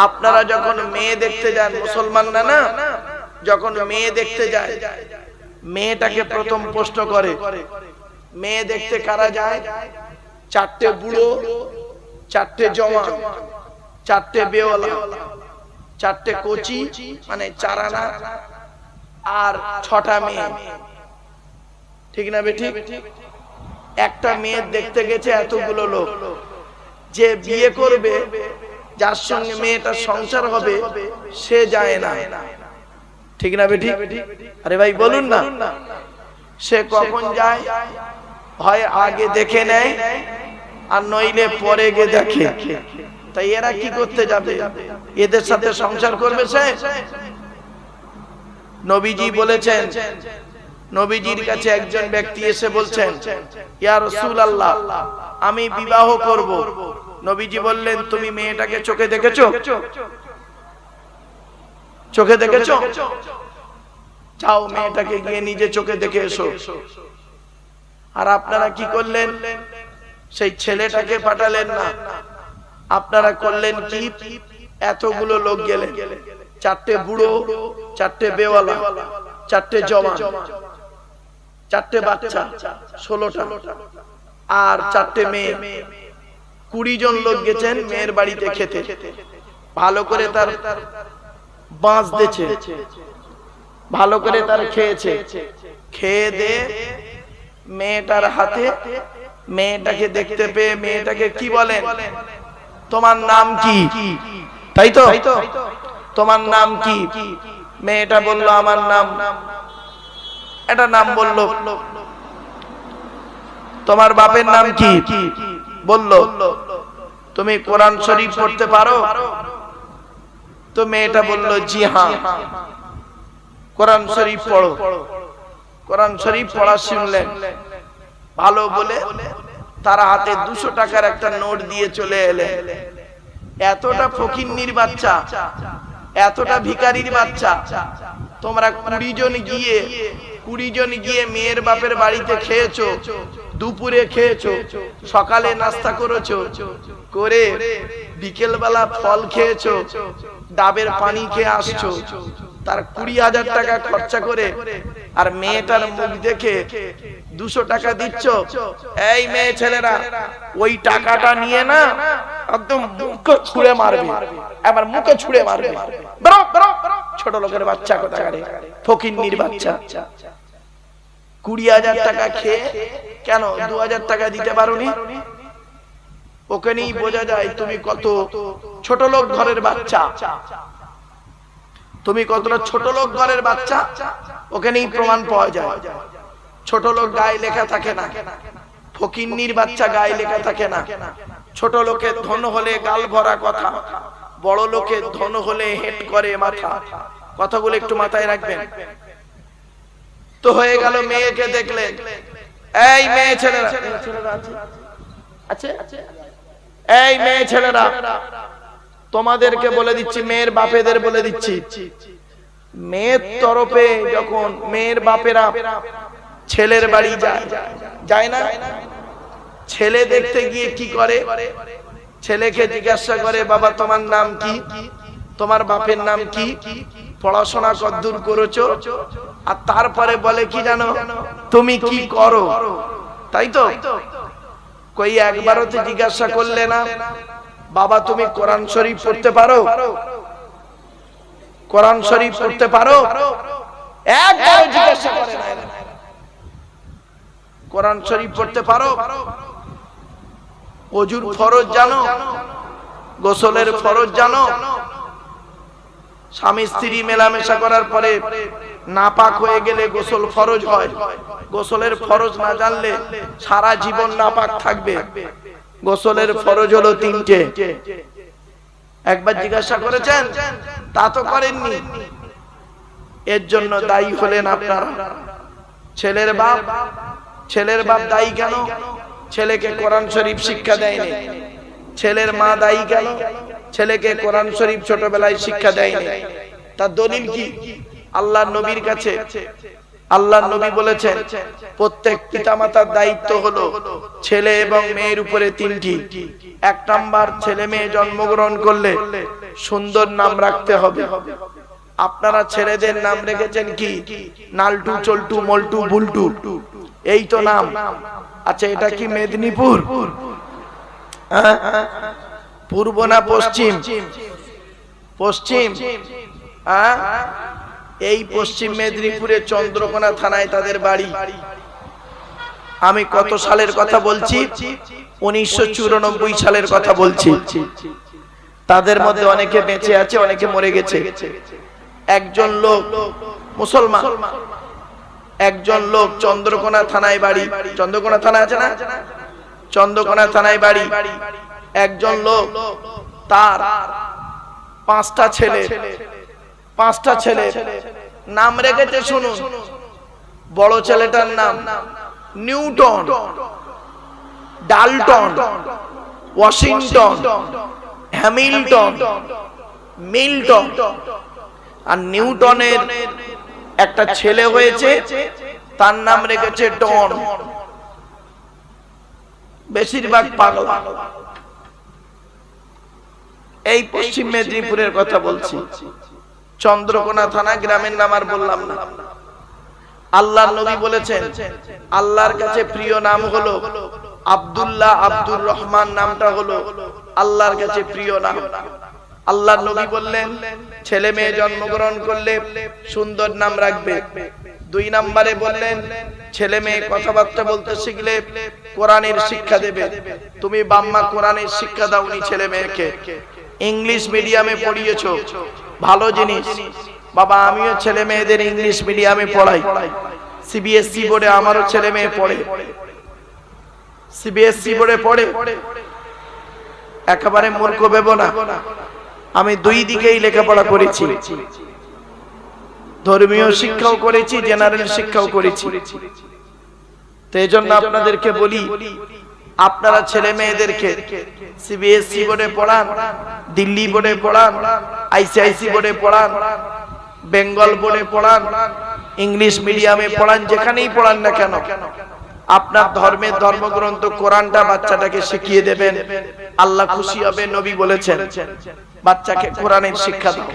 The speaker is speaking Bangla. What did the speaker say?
আপনারা যখন মেয়ে দেখতে যান, মুসলমানরা না যখন মেয়ে দেখতে যায়, মেয়েটাকে প্রথম প্রশ্ন করে, মেয়ে দেখতে কারা যায়? চারটে বুড়ো, চারটে জওয়ান, চারটে বেওয়ালা, চারটে কোচি মানে চারানা, আর ছটা মেয়ে। ঠিক না বেঠিক? একটা মেয়ে দেখতে গেছে এতগুলো লোক, যে বিয়ে করবে, যার সঙ্গে মেয়েটার সংসার হবে, সে যায় না। ঠিক না বেঠিক? আরে ভাই বলুন না। সে কখন যায়? হয় আগে দেখে নেয়, আর নইলে পরে গিয়ে দেখে। তাই এরা কি করতে যাবে? এদের সাথে সংসার করবে সে? নবীজি বলেছেন, নবীজির কাছে একজন ব্যক্তি এসে বলছেন, ইয়া রাসূলুল্লাহ, আমি বিবাহ করব। নবীজি বললেন, তুমি মেয়েটাকে চোখে দেখেছো? চোখে দেখেছো? যাও মেয়েটাকে গিয়ে নিজে চোখে দেখে এসো। আর আপনারা কি করলেন? সেই ছেলেটাকে পাঠালেন না, আপনারা করলেন কি? এতগুলো লোক গেলেন, চারটে বুড়ো, চারটে বেওয়ালা, চারটে জওয়ান, চারটে বাচ্চা, 16টা, আর চারটে মেয়ে, 20 জন লোক গেছেন মেয়ের বাড়িতে খেতে। ভালো করে তার বাঁশ দিয়েছে, ভালো করে তার খেয়েছে, খেয়ে দে মেয়েটার হাতে, মেয়েটাকে দেখতে পেয়ে মেয়েটাকে কি বলেন? তোমার নাম কি? তাই তো, তোমার নাম কি? মেয়েটা বলল, আমার নাম, এটা নাম বলল। তোমার বাপের নাম কি? বলল। তুমি কোরআন শরীফ পড়তে পারো? তো মেয়েটা বলল, জি হ্যাঁ। কোরআন শরীফ পড়ো। কোরআন শরীফ পড়া শুনলেন, ভালো বলে তার হাতে 200 টাকার একটা নোট দিয়ে চলে এলেন। এতটা ফকিন্নির বাচ্চা, এতটা ভিখারির বাচ্চা, তোমরা 20 জন গিয়ে মেয়ের বাপের বাড়িতে খেয়েছো, দুপুরে খেয়েছো, সকালে নাস্তা করেছো, করে বিকেল বেলা ফল খেয়েছো, ডাবের পানি খেয়ে আসছো, তার 20,000 টাকা খরচা করে, আর মেয়েটার মুখ দেখে 200 টাকা দিচ্ছ। এই মেয়ে ছেলেরা, ওই টাকাটা নিয়ে না একদম মুখে ছুঁড়ে মারবে, আবার মুখে ছুঁড়ে মারবে। ছোট লোকের বাচ্চা, কোথাকারে ফকিন্নির বাচ্চা। 20,000 টাকা খেয়ে কেন 2,000 টাকা দিতে পারোনি? ওখানেই বোঝা যায় তুমি কত ছোট লোক ঘরের বাচ্চা, তুমি কতটা ছোট লোক ঘরের বাচ্চা, ওখানেই প্রমাণ পাওয়া যায়। ছোট লোক গায়ে লেখা থাকে না, ফকিন্নির বাচ্চা গায়ে লেখা থাকে না। ছোট লোকের ধন হলে গাল ভরা কথা, বড় লোকের ধন হলে হেট করে মাথা। কথাগুলো একটু মাথায় রাখবেন। তো হয়ে গেল, মেয়েকে দেখলেন। এই মেয়ে ছেলেরা, এই মেয়ে ছেলেরা, তোমাদেরকে বলে দিচ্ছি, মেয়ের বাপেদের বলে দিচ্ছি, মেয়ের তরফে যখন মেয়ের বাপেরা ছেলের বাড়ি যায় না, ছেলে দেখতে গিয়ে কি করে? ছেলেকে জিজ্ঞাসা করে, বাবা তোমার নাম কি? তোমার বাপের নাম কি? পড়াশোনা কতদূর করেছো? আর তারপরে বলে কি জানো? তুমি কি করো? তাই তো? কই একবারও তো জিজ্ঞাসা করলে না, বাবা তুমি কোরআন শরীফ পড়তে পারো? কোরআন শরীফ পড়তে পারো? একবারও জিজ্ঞাসা করে না। কোরআন শরীফ পড়তে পারো? ওযুর ফরজ জানো? গোসলের ফরজ জানো? স্বামী স্ত্রী মেলামেশা করার পরে নাপাক হয়ে গেলে গোসল ফরজ হয়। গোসলের ফরজ না জানলে সারা জীবন নাপাক থাকবে। গোসলের ফরজ হলো 3টে। একবার জিজ্ঞাসা করেছেন? তা তো করেননি। এর জন্য দায়ী হলেন আপনারা। ছেলের বাপ, ছেলের বাপ দায়ী কেন? ছেলেকে কোরআন শরীফ শিক্ষা দেয়নি। ছেলের মা দায়ী কেন? ছেলেকে কোরআন শরীফ ছোটবেলায় শিক্ষা দেয়নি। তার দলিল কি? আল্লাহর নবীর কাছে আল্লাহর নবী বলেছেন প্রত্যেক পিতামাতার দায়িত্ব হলো ছেলে এবং মেয়ের উপরে তিনটি। এক নাম্বার, ছেলে মেয়ে জন্মগ্রহণ করলে সুন্দর নাম রাখতে হবে। আপনারা ছেলেদের নাম রেখেছেন কি? নালটু, চল্টু, মল্টু, বুলটু, এই তো নাম। আচ্ছা, এটা কি মেদিনীপুর? পূর্ব না পশ্চিম? পশ্চিম। এই পশ্চিম মেদিনীপুরে চন্দ্রকোনা থানায় তাদের বাড়ি। আমি কত সালের কথা বলছি? 1994 সালের কথা বলছি। তাদের মধ্যে অনেকে বেঁচে আছে, অনেকে মরে গেছে। একজন লোক মুসলমান, একজন লোক চন্দ্রকোনা থানায় বাড়ি। চন্দ্রকোনা থানা আছে না? চন্দ্রকোনা থানায় বাড়ি। একজন লোক, তার পাঁচটা ছেলে নাম রেখেছে। শুনুন, বড় ছেলেটার নাম Newton, Dalton, Washington, Hamilton, Milton. আর নিউটনের একটা ছেলে হয়েছে, তার নাম রেখেছে ডন। বেশিরভাগ পাগল। এই পশ্চিম মেদিনীপুরের কথা বলছি। চন্দ্রকোনা থানা, গ্রামের নাম আর বললাম না। আল্লাহর নবী বলেছেন আল্লাহর কাছে প্রিয় নাম হলো আব্দুল্লাহ, আব্দুর রহমান নামটা হলো আল্লাহর কাছে প্রিয় নাম। আল্লাহর নবী বললেন ছেলে মেয়ে জন্মগ্রহণ করলে সুন্দর নাম রাখবে। দুই নম্বরে বললেন ছেলে মেয়ে কথাবার্তা বলতে শিখলে কোরআনের শিক্ষা দেবে। তুমি বাম্মা কোরআনের শিক্ষা দাওনি ছেলে মেয়েকে, ইংলিশ মিডিয়ামে পড়িয়েছো, ভালো জিনিস। বাবা, আমিও ছেলে মেয়েদের ইংলিশ মিডিয়ামে পড়াই। সিবিএসসি বোর্ডে আমারও ছেলে মেয়ে পড়ে, সিবিএসসি বোর্ডে পড়ে। একেবারে মূর্খ ভেবো না, আমি দুই দিকেই লেখাপড়া করেছি। ধর্মীয় শিক্ষাও করেছি, জেনারেল শিক্ষাও করেছি। তো এই জন্য আপনাদেরকে বলি, আপনারা ছেলে মেয়েদেরকে সিবিএসসি বোর্ডে পড়ান, দিল্লি বোর্ডে পড়ান, আইসিআইসি বোর্ডে পড়ান, বেঙ্গল বোর্ডে পড়ান, ইংলিশ মিডিয়ামে পড়ান, যেখানেই পড়ান না কেন, আপনার ধর্মের ধর্মগ্রন্থ কোরআনটা বাচ্চাটাকে শিখিয়ে দেবেন। আল্লাহ খুশি হবে। নবী বলেছেন বাচ্চাকে কোরআনের শিক্ষা দাও।